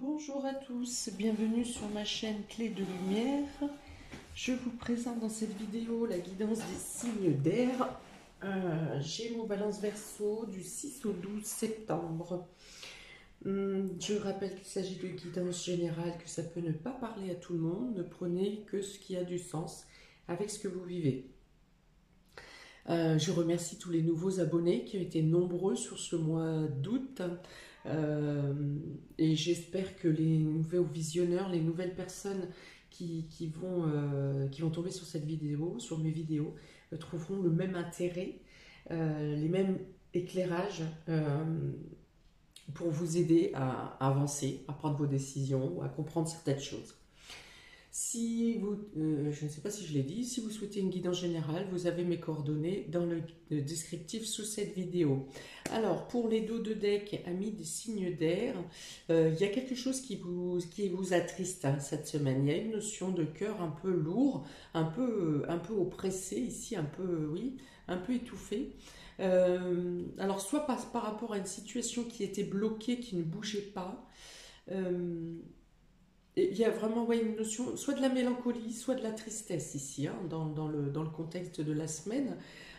Bonjour à tous, bienvenue sur ma chaîne Clé de Lumière. Je vous présente dans cette vidéo la guidance des signes d'air. Gémeaux, Balance, Verseau du 6 au 12 septembre. Je rappelle qu'il s'agit de guidance générale, que ça peut ne pas parler à tout le monde. Ne prenez que ce qui a du sens avec ce que vous vivez. Je remercie tous les nouveaux abonnés qui ont été nombreux sur ce mois d'août. Et j'espère que les nouveaux visionneurs, les nouvelles personnes qui vont tomber sur cette vidéo, sur mes vidéos, trouveront le même intérêt, les mêmes éclairages pour vous aider à avancer, à prendre vos décisions, à comprendre certaines choses. Si vous, je ne sais pas si je l'ai dit, si vous souhaitez une guidance générale, vous avez mes coordonnées dans le descriptif sous cette vidéo. Alors, pour les dos de deck, amis des signes d'air, il y a quelque chose qui vous attriste hein, cette semaine. Il y a une notion de cœur un peu lourd, un peu oppressé ici, un peu étouffé. Alors, soit par rapport à une situation qui était bloquée, qui ne bougeait pas. Il y a vraiment une notion, soit de la mélancolie, soit de la tristesse ici, hein, dans le contexte de la semaine.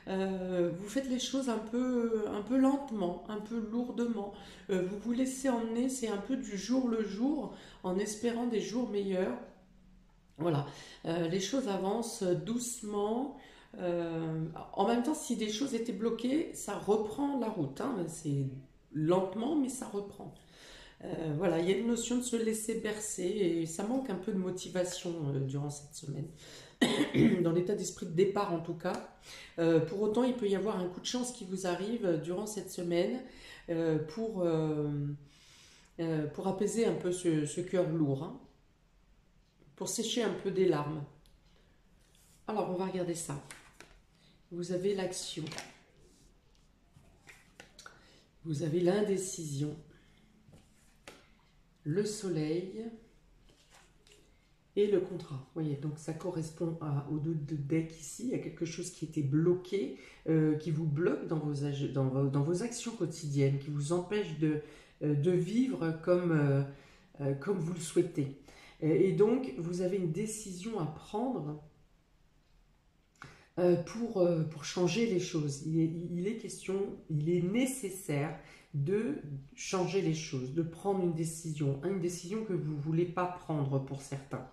Vous faites les choses un peu lentement, un peu lourdement. Vous vous laissez emmener, c'est un peu du jour le jour, en espérant des jours meilleurs. Voilà, les choses avancent doucement. En même temps, si des choses étaient bloquées, ça reprend la route. Hein, c'est lentement, mais ça reprend. Voilà, il y a une notion de se laisser bercer et ça manque un peu de motivation durant cette semaine, dans l'état d'esprit de départ en tout cas. Pour autant, il peut y avoir un coup de chance qui vous arrive durant cette semaine pour apaiser un peu ce cœur lourd, hein, pour sécher un peu des larmes. Alors, on va regarder ça. Vous avez l'action, vous avez l'indécision, le soleil et le contrat. Vous voyez, donc ça correspond aux deux de deck ici. Il y a quelque chose qui était bloqué, qui vous bloque dans vos actions quotidiennes, qui vous empêche de vivre comme vous le souhaitez. Et donc, vous avez une décision à prendre pour changer les choses. Il est nécessaire de changer les choses, de prendre une décision que vous ne voulez pas prendre pour certains.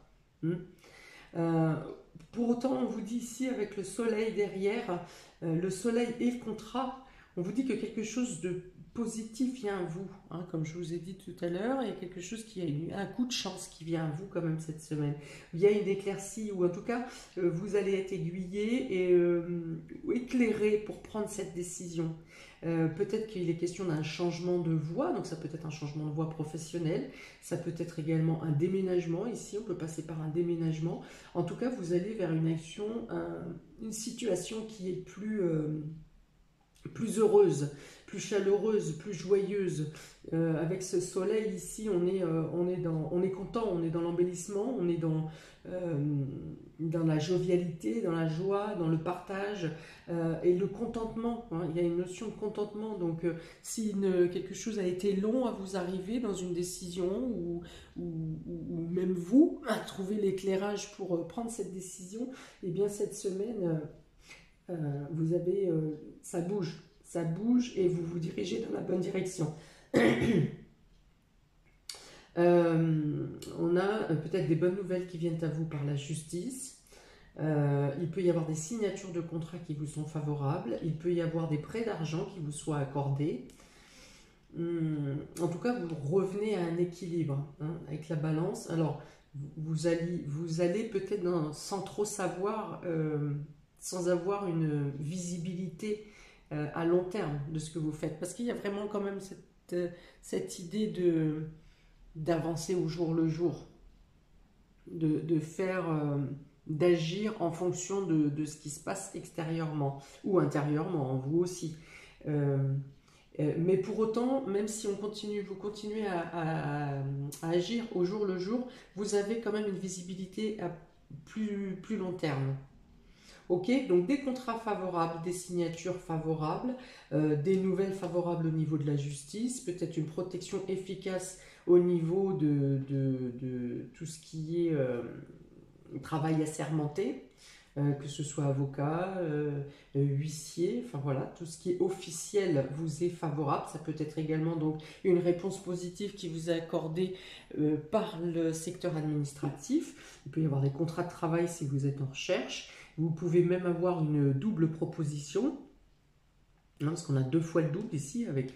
Pour autant, on vous dit ici, avec le soleil derrière, le soleil et le contrat, on vous dit que quelque chose de positif vient à vous, hein, comme je vous ai dit tout à l'heure, il y a quelque chose un coup de chance qui vient à vous quand même cette semaine. Il y a une éclaircie, ou en tout cas, vous allez être aiguillé et éclairé pour prendre cette décision. Peut-être qu'il est question d'un changement de voie, donc ça peut être un changement de voie professionnel, ça peut être également un déménagement, ici on peut passer par un déménagement. En tout cas, vous allez vers une action, une situation qui est plus heureuse, plus chaleureuse, plus joyeuse. Avec ce soleil ici, on est content, on est dans l'embellissement, on est dans la jovialité, dans la joie, dans le partage et le contentement. Hein. Il y a une notion de contentement. Donc, si quelque chose a été long à vous arriver dans une décision ou même vous à trouver l'éclairage pour prendre cette décision, eh bien cette semaine, vous avez ça bouge et vous vous dirigez dans la bonne direction. On a peut-être des bonnes nouvelles qui viennent à vous par la justice. Il peut y avoir des signatures de contrats qui vous sont favorables. Il peut y avoir des prêts d'argent qui vous soient accordés. En tout cas, vous revenez à un équilibre hein, avec la balance. Alors, vous allez peut-être sans trop savoir, sans avoir une visibilité à long terme de ce que vous faites. Parce qu'il y a vraiment quand même cette idée d'avancer au jour le jour, d'agir en fonction de ce qui se passe extérieurement ou intérieurement, en vous aussi. Mais pour autant, même si vous continuez à agir au jour le jour, vous avez quand même une visibilité à plus long terme. Ok, donc des contrats favorables, des signatures favorables, des nouvelles favorables au niveau de la justice, peut-être une protection efficace au niveau de tout ce qui est travail assermenté, que ce soit avocat, huissier, enfin voilà, tout ce qui est officiel vous est favorable. Ça peut être également donc une réponse positive qui vous est accordée par le secteur administratif. Il peut y avoir des contrats de travail si vous êtes en recherche. Vous pouvez même avoir une double proposition, hein, parce qu'on a 2 fois le double ici, avec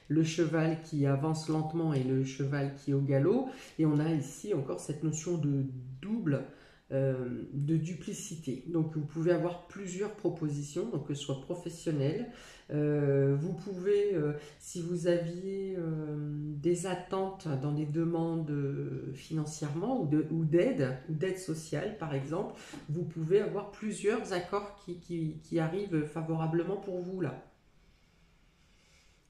le cheval qui avance lentement et le cheval qui est au galop. Et on a ici encore cette notion de double, de duplicité. Donc vous pouvez avoir plusieurs propositions, donc que ce soit professionnel. Vous pouvez, si vous aviez des attentes dans des demandes financièrement ou d'aide sociale par exemple, vous pouvez avoir plusieurs accords qui arrivent favorablement pour vous là.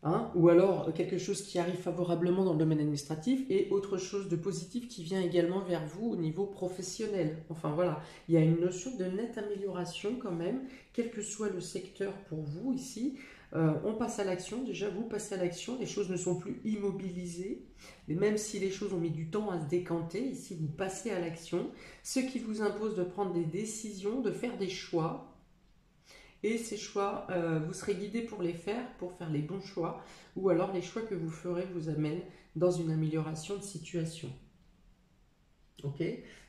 Hein, ou alors quelque chose qui arrive favorablement dans le domaine administratif et autre chose de positif qui vient également vers vous au niveau professionnel. Enfin voilà, il y a une notion de nette amélioration quand même, quel que soit le secteur pour vous ici. On passe à l'action, déjà vous passez à l'action, les choses ne sont plus immobilisées, et même si les choses ont mis du temps à se décanter, ici vous passez à l'action, ce qui vous impose de prendre des décisions, de faire des choix. Et ces choix, vous serez guidé pour faire les bons choix, ou alors les choix que vous ferez vous amènent dans une amélioration de situation. Ok ?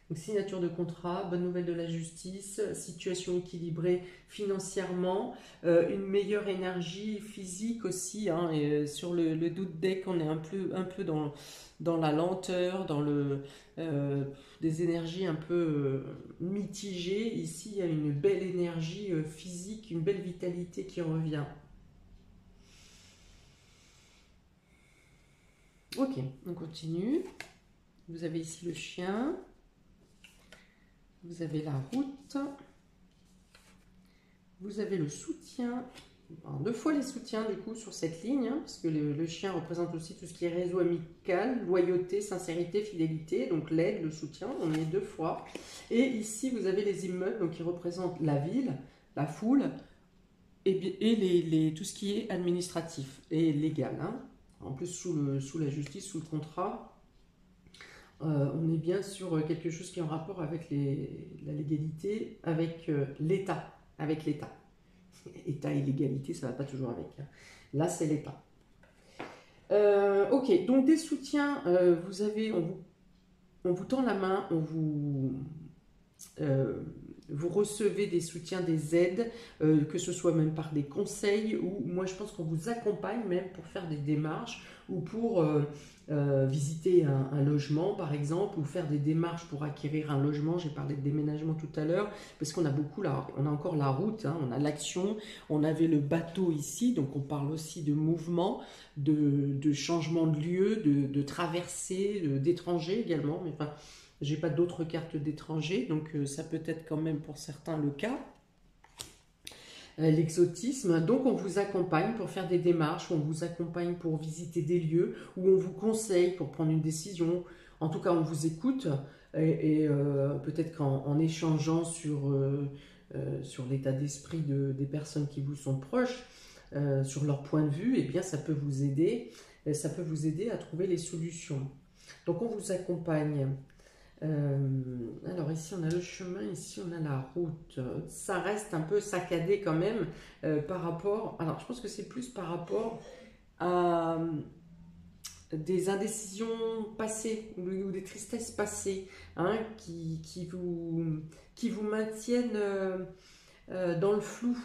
Donc signature de contrat, bonne nouvelle de la justice, situation équilibrée financièrement, une meilleure énergie physique aussi. Hein, et sur le doute deck, on est un peu dans la lenteur, dans des énergies un peu mitigées. Ici, il y a une belle énergie physique, une belle vitalité qui revient. Ok, on continue. Vous avez ici le chien. Vous avez la route. Vous avez le soutien. Alors, 2 fois les soutiens du coup sur cette ligne, hein, parce que le chien représente aussi tout ce qui est réseau amical, loyauté, sincérité, fidélité, donc l'aide, le soutien, on y est 2 fois. Et ici vous avez les immeubles, donc qui représentent la ville, la foule, et tout ce qui est administratif et légal. Hein. En plus sous la justice, sous le contrat, on est bien sur quelque chose qui est en rapport avec la légalité, avec l'État. État et légalité, ça ne va pas toujours avec. Hein. Là, c'est l'État. Ok, donc des soutiens, on vous tend la main, vous recevez des soutiens, des aides, que ce soit même par des conseils, ou moi je pense qu'on vous accompagne même pour faire des démarches, ou pour visiter un logement par exemple, ou faire des démarches pour acquérir un logement. J'ai parlé de déménagement tout à l'heure, parce qu'on a beaucoup là, on a encore la route, hein, on a l'action, on avait le bateau ici, donc on parle aussi de mouvement, de changement de lieu, de traversée, d'étrangers également, mais enfin, j'ai pas d'autres cartes d'étrangers, donc ça peut être quand même pour certains le cas. L'exotisme, donc on vous accompagne pour faire des démarches, on vous accompagne pour visiter des lieux, où on vous conseille pour prendre une décision. En tout cas, on vous écoute, et peut-être qu'en échangeant sur l'état d'esprit des personnes qui vous sont proches, sur leur point de vue, eh bien ça peut vous aider à trouver les solutions. Donc on vous accompagne. Alors ici on a le chemin, ici on a la route. Ça reste un peu saccadé quand même par rapport... Alors je pense que c'est plus par rapport à des indécisions passées ou des tristesses passées, hein, qui vous maintiennent dans le flou.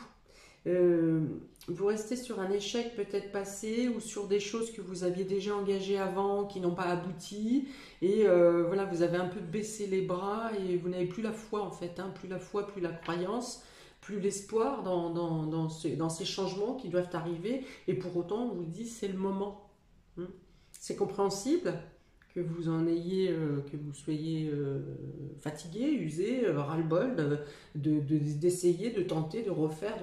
Vous restez sur un échec peut-être passé, ou sur des choses que vous aviez déjà engagées avant qui n'ont pas abouti, et voilà, vous avez un peu baissé les bras et vous n'avez plus la foi en fait, hein, plus la foi, plus la croyance, plus l'espoir dans ces changements qui doivent arriver, et pour autant on vous dit c'est le moment. C'est compréhensible que vous en ayez, que vous soyez fatigué, usé, ras-le-bol d'essayer, de tenter, de refaire,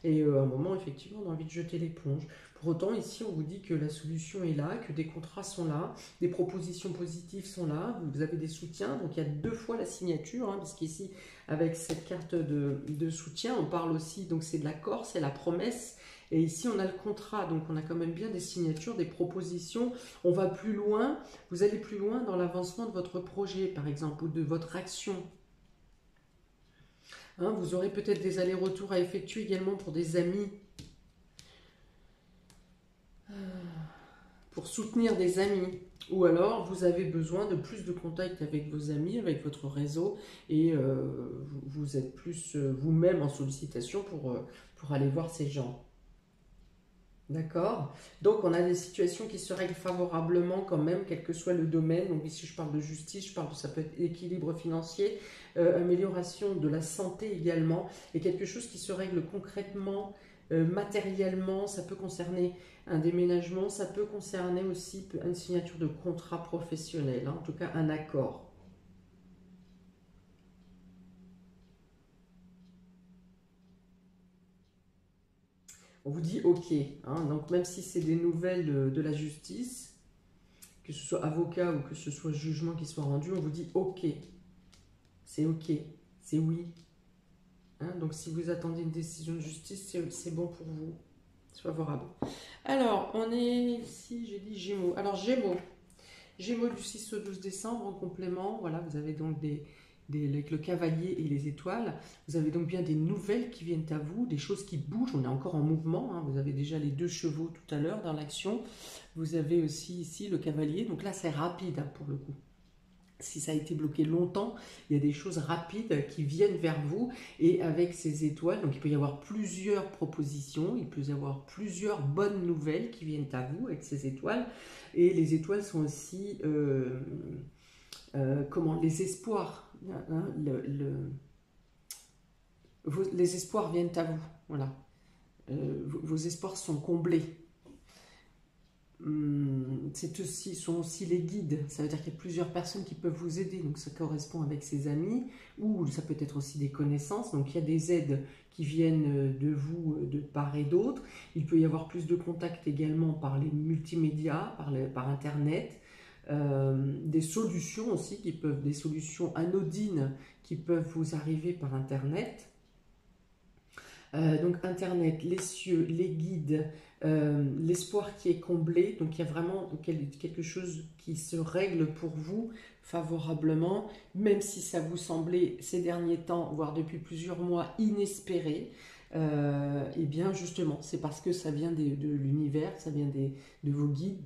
et à un moment effectivement on a envie de jeter l'éponge. Pour autant ici on vous dit que la solution est là, que des contrats sont là, des propositions positives sont là, vous avez des soutiens, donc il y a 2 fois la signature, hein, parce qu'ici avec cette carte de soutien on parle aussi, donc c'est de l'accord, c'est la promesse, Et ici, on a le contrat, donc on a quand même bien des signatures, des propositions. On va plus loin, vous allez plus loin dans l'avancement de votre projet, par exemple, ou de votre action. Hein, vous aurez peut-être des allers-retours à effectuer également pour des amis. Pour soutenir des amis. Ou alors, vous avez besoin de plus de contact avec vos amis, avec votre réseau, et vous êtes plus vous-même en sollicitation pour aller voir ces gens. D'accord? Donc, on a des situations qui se règlent favorablement quand même, quel que soit le domaine. Donc, ici, je parle de justice, ça peut être équilibre financier, amélioration de la santé également, et quelque chose qui se règle concrètement, matériellement. Ça peut concerner un déménagement, ça peut concerner aussi une signature de contrat professionnel, hein, en tout cas un accord. On vous dit OK, hein, donc même si c'est des nouvelles de la justice, que ce soit avocat ou que ce soit jugement qui soit rendu, on vous dit OK, c'est oui. Hein, donc si vous attendez une décision de justice, c'est bon pour vous, c'est favorable. Alors, on est ici, j'ai dit Gémeaux. Alors Gémeaux du 6 au 12 décembre en complément, voilà, vous avez donc avec le cavalier et les étoiles, vous avez donc bien des nouvelles qui viennent à vous, des choses qui bougent, on est encore en mouvement, hein, vous avez déjà les 2 chevaux tout à l'heure dans l'action, vous avez aussi ici le cavalier, donc là c'est rapide hein, pour le coup. Si ça a été bloqué longtemps, il y a des choses rapides qui viennent vers vous et avec ces étoiles, donc il peut y avoir plusieurs propositions, il peut y avoir plusieurs bonnes nouvelles qui viennent à vous avec ces étoiles et les étoiles sont aussi comment les espoirs, hein, les espoirs viennent à vous, voilà. Vos espoirs sont comblés. Sont aussi les guides, ça veut dire qu'il y a plusieurs personnes qui peuvent vous aider, donc ça correspond avec ses amis, ou ça peut être aussi des connaissances, donc il y a des aides qui viennent de vous de part et d'autre, il peut y avoir plus de contacts également par les multimédias, par internet, des solutions aussi, des solutions anodines qui peuvent vous arriver par internet. Donc internet, les cieux, les guides, l'espoir qui est comblé, donc il y a vraiment quelque chose qui se règle pour vous favorablement, même si ça vous semblait ces derniers temps, voire depuis plusieurs mois, inespéré. Et bien justement, c'est parce que ça vient de l'univers, ça vient de vos guides,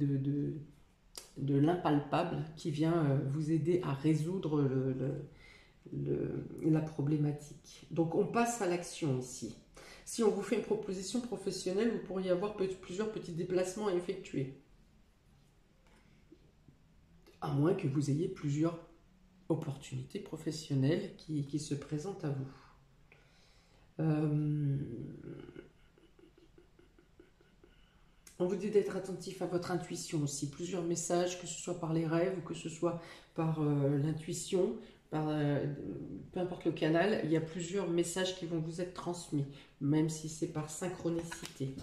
de l'impalpable qui vient vous aider à résoudre la problématique. Donc on passe à l'action ici. Si on vous fait une proposition professionnelle, vous pourriez avoir plusieurs petits déplacements à effectuer. À moins que vous ayez plusieurs opportunités professionnelles qui se présentent à vous. On vous dit d'être attentif à votre intuition aussi. Plusieurs messages, que ce soit par les rêves ou que ce soit par l'intuition, peu importe le canal, il y a plusieurs messages qui vont vous être transmis, même si c'est par synchronicité.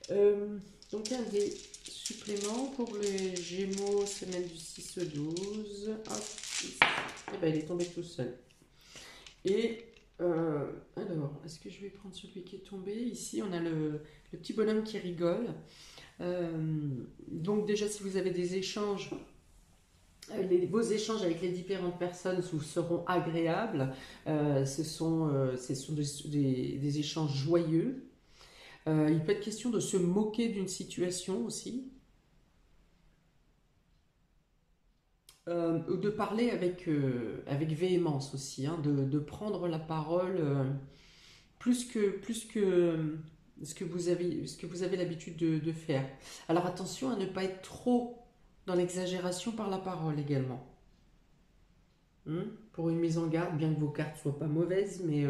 Donc un des suppléments pour les Gémeaux, semaine du 6 au 12. Hop, et ben, il est tombé tout seul. Et alors, est-ce que je vais prendre celui qui est tombé? Ici, on a le petit bonhomme qui rigole. Donc déjà, si vous avez des échanges, vos échanges avec les différentes personnes seront agréables. Ce sont des échanges joyeux. Il peut être question de se moquer d'une situation aussi. Ou de parler avec véhémence aussi, hein, de prendre la parole plus que ce que vous avez l'habitude de faire. Alors attention à ne pas être trop dans l'exagération par la parole également. Pour une mise en garde, bien que vos cartes ne soient pas mauvaises, mais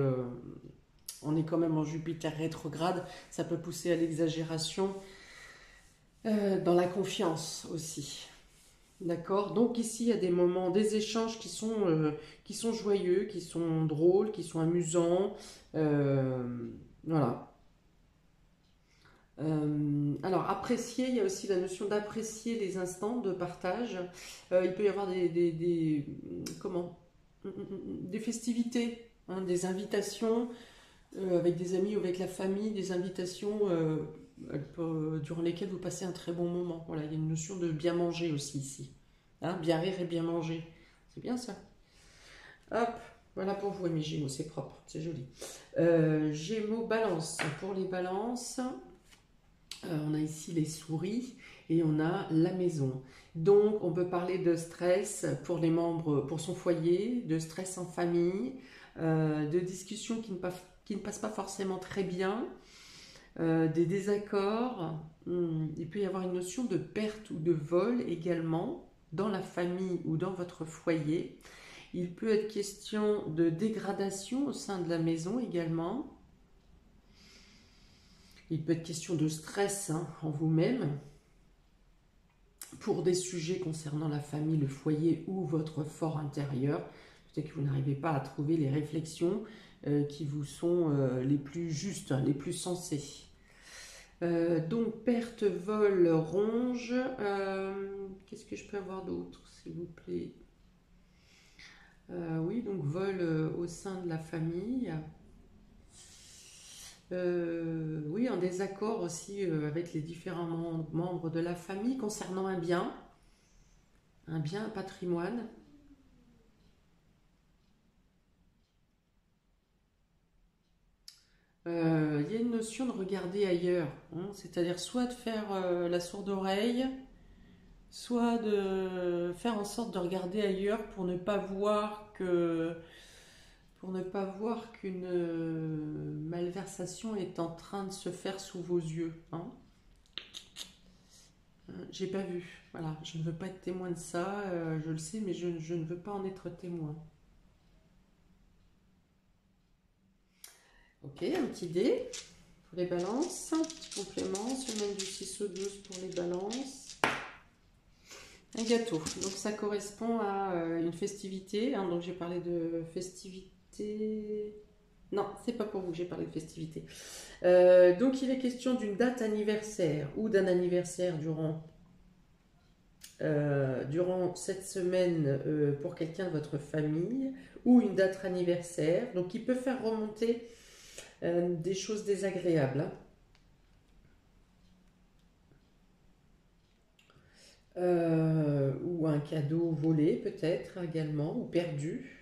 on est quand même en Jupiter rétrograde, ça peut pousser à l'exagération dans la confiance aussi. D'accord? Donc ici, il y a des moments, des échanges qui sont joyeux, qui sont drôles, qui sont amusants. Voilà. Alors, apprécier, il y a aussi la notion d'apprécier les instants de partage. Il peut y avoir des festivités, hein, des invitations avec des amis ou avec la famille, des invitations durant lesquelles vous passez un très bon moment. Voilà, il y a une notion de bien manger aussi ici. Hein, bien rire et bien manger. C'est bien ça. Hop, voilà pour vous, mes Gémeaux, c'est propre, c'est joli. Gémeaux, Balance. Pour les balances, on a ici les souris et on a la maison. Donc, on peut parler de stress pour les membres, pour son foyer, de stress en famille, de discussions qui ne passent pas forcément très bien, des désaccords. Il peut y avoir une notion de perte ou de vol également dans la famille ou dans votre foyer. Il peut être question de dégradation au sein de la maison également. Il peut être question de stress en vous-même pour des sujets concernant la famille, le foyer ou votre fort intérieur. Peut-être que vous n'arrivez pas à trouver les réflexions qui vous sont les plus justes, les plus sensées. Donc, perte, vol, ronge. Qu'est-ce que je peux avoir d'autre, s'il vous plaît? Oui, donc vol au sein de la famille. Oui, en désaccord aussi avec les différents membres de la famille concernant un bien, un patrimoine. Il y a une notion de regarder ailleurs, hein, c'est-à-dire soit de faire la sourde oreille, soit de faire en sorte de regarder ailleurs pour ne pas voir qu'une malversation est en train de se faire sous vos yeux. Hein. J'ai pas vu. Voilà, je ne veux pas être témoin de ça. Je le sais, mais je ne veux pas en être témoin. Ok, un petit dé pour les balances. Un petit complément. Semaine du 6 au 12 pour les balances. Un gâteau. Donc ça correspond à une festivité. Hein, donc j'ai parlé de festivité. Non, c'est pas pour vous que j'ai parlé de festivité. Donc il est question d'une date anniversaire ou d'un anniversaire durant cette semaine pour quelqu'un de votre famille ou une date anniversaire. Donc qui peut faire remonter des choses désagréables. Hein. Ou un cadeau volé peut-être également ou perdu.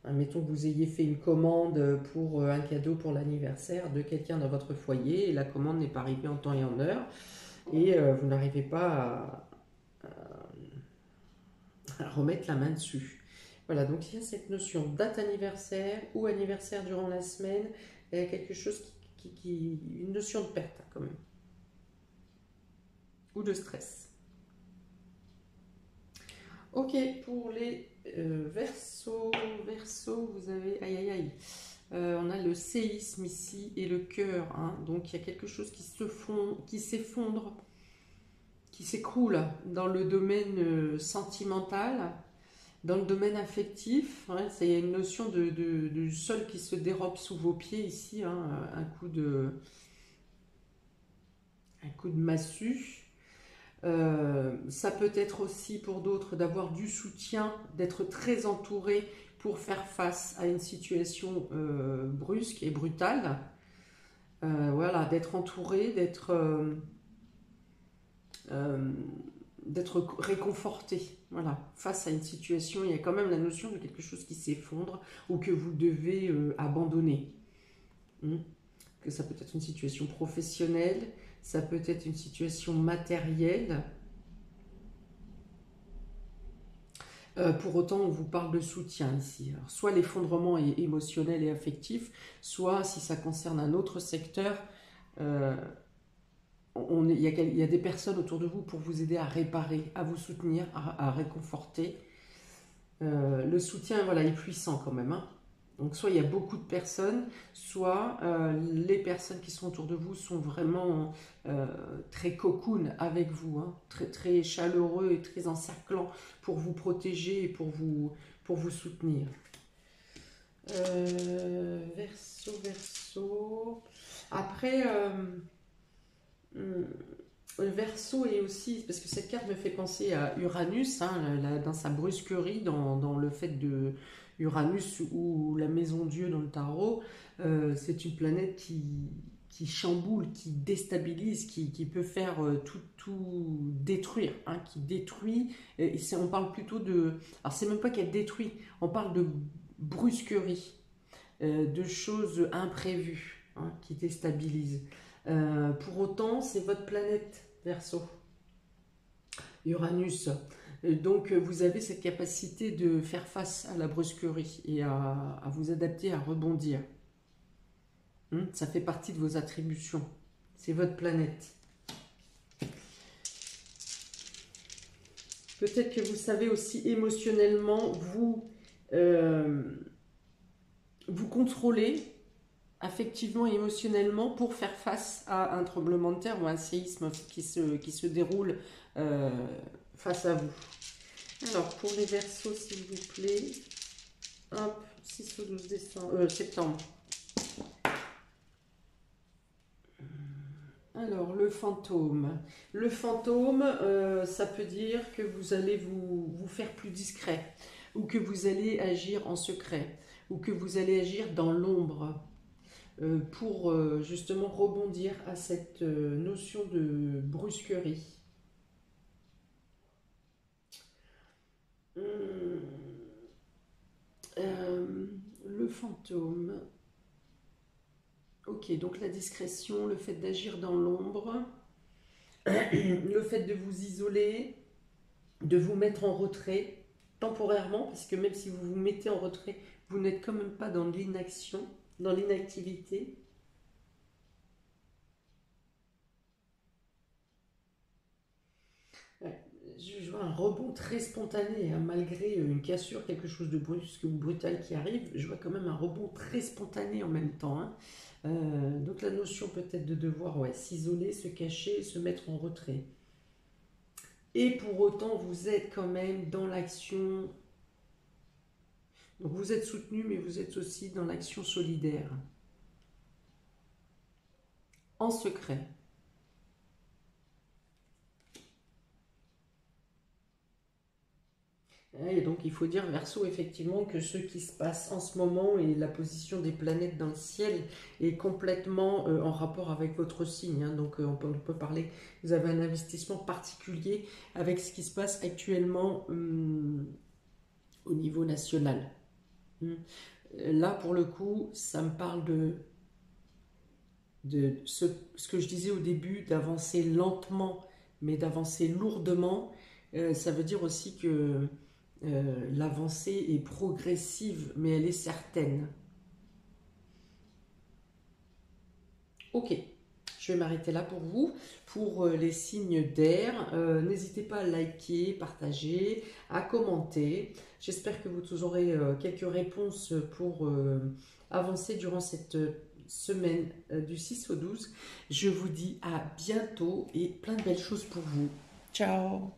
Admettons que vous ayez fait une commande pour un cadeau pour l'anniversaire de quelqu'un dans votre foyer et la commande n'est pas arrivée en temps et en heure et vous n'arrivez pas à remettre la main dessus. Voilà, donc il y a cette notion date anniversaire ou anniversaire durant la semaine, il y a quelque chose une notion de perte quand même, ou de stress. Ok, pour les Verseaux, vous avez, aïe aïe aïe, on a le séisme ici et le cœur, hein. Donc il y a quelque chose qui s'effondre, qui s'écroule dans le domaine sentimental, dans le domaine affectif. Hein. Il y a une notion de sol qui se dérobe sous vos pieds ici, hein, un coup de massue. Ça peut être aussi pour d'autres d'avoir du soutien, d'être très entouré pour faire face à une situation brusque et brutale. Voilà, d'être entouré, d'être réconforté. Voilà, face à une situation, il y a quand même la notion de quelque chose qui s'effondre ou que vous devez abandonner. Que ça peut être une situation professionnelle, ça peut être une situation matérielle. Pour autant, on vous parle de soutien ici. Alors, soit l'effondrement est émotionnel et affectif, soit si ça concerne un autre secteur, il y a des personnes autour de vous pour vous aider à réparer, à vous soutenir, à réconforter. Le soutien, voilà, est puissant quand même. Hein. Donc soit il y a beaucoup de personnes, soit les personnes qui sont autour de vous sont vraiment très cocoon avec vous, hein, très, très chaleureux et très encerclants pour vous protéger et pour vous soutenir. Verseau. Après, le Verseau est aussi, parce que cette carte me fait penser à Uranus, hein, dans sa brusquerie, dans le fait de Uranus ou la maison Dieu dans le tarot, c'est une planète qui chamboule, qui déstabilise, qui peut faire tout détruire, hein, qui détruit. On parle plutôt de... Alors, c'est même pas qu'elle détruit, on parle de brusquerie, de choses imprévues, hein, qui déstabilisent. Pour autant, c'est votre planète, Verseau, Uranus. Donc, vous avez cette capacité de faire face à la brusquerie et à vous adapter, à rebondir. Ça fait partie de vos attributions. C'est votre planète. Peut-être que vous savez aussi émotionnellement vous contrôler affectivement et émotionnellement pour faire face à un tremblement de terre ou un séisme qui se déroule face à vous. Alors, pour les Verseaux, s'il vous plaît, hop, 6 au 12 septembre. Alors, le fantôme. Le fantôme, ça peut dire que vous allez vous faire plus discret, ou que vous allez agir en secret, ou que vous allez agir dans l'ombre, pour justement rebondir à cette notion de brusquerie. Le fantôme. Ok, donc la discrétion, le fait d'agir dans l'ombre, le fait de vous isoler, de vous mettre en retrait temporairement, parce que même si vous vous mettez en retrait, vous n'êtes quand même pas dans l'inaction, dans l'inactivité. Je vois un rebond très spontané, hein, malgré une cassure, quelque chose de brusque ou brutal qui arrive, je vois quand même un rebond très spontané en même temps, hein. Donc la notion peut-être de devoir s'isoler, se cacher, se mettre en retrait. Et pour autant, vous êtes quand même dans l'action. Donc vous êtes soutenu, mais vous êtes aussi dans l'action solidaire. En secret. Et donc il faut dire, Verseau, effectivement, que ce qui se passe en ce moment et la position des planètes dans le ciel est complètement en rapport avec votre signe, hein. Donc on peut parler, vous avez un investissement particulier avec ce qui se passe actuellement au niveau national. Là, pour le coup, ça me parle de ce que je disais au début, d'avancer lentement, mais d'avancer lourdement. Ça veut dire aussi que l'avancée est progressive, mais elle est certaine. Ok, je vais m'arrêter là pour vous. Pour les signes d'air, n'hésitez pas à liker, partager, à commenter. J'espère que vous aurez quelques réponses pour avancer durant cette semaine du 6 au 12. Je vous dis à bientôt et plein de belles choses pour vous. Ciao!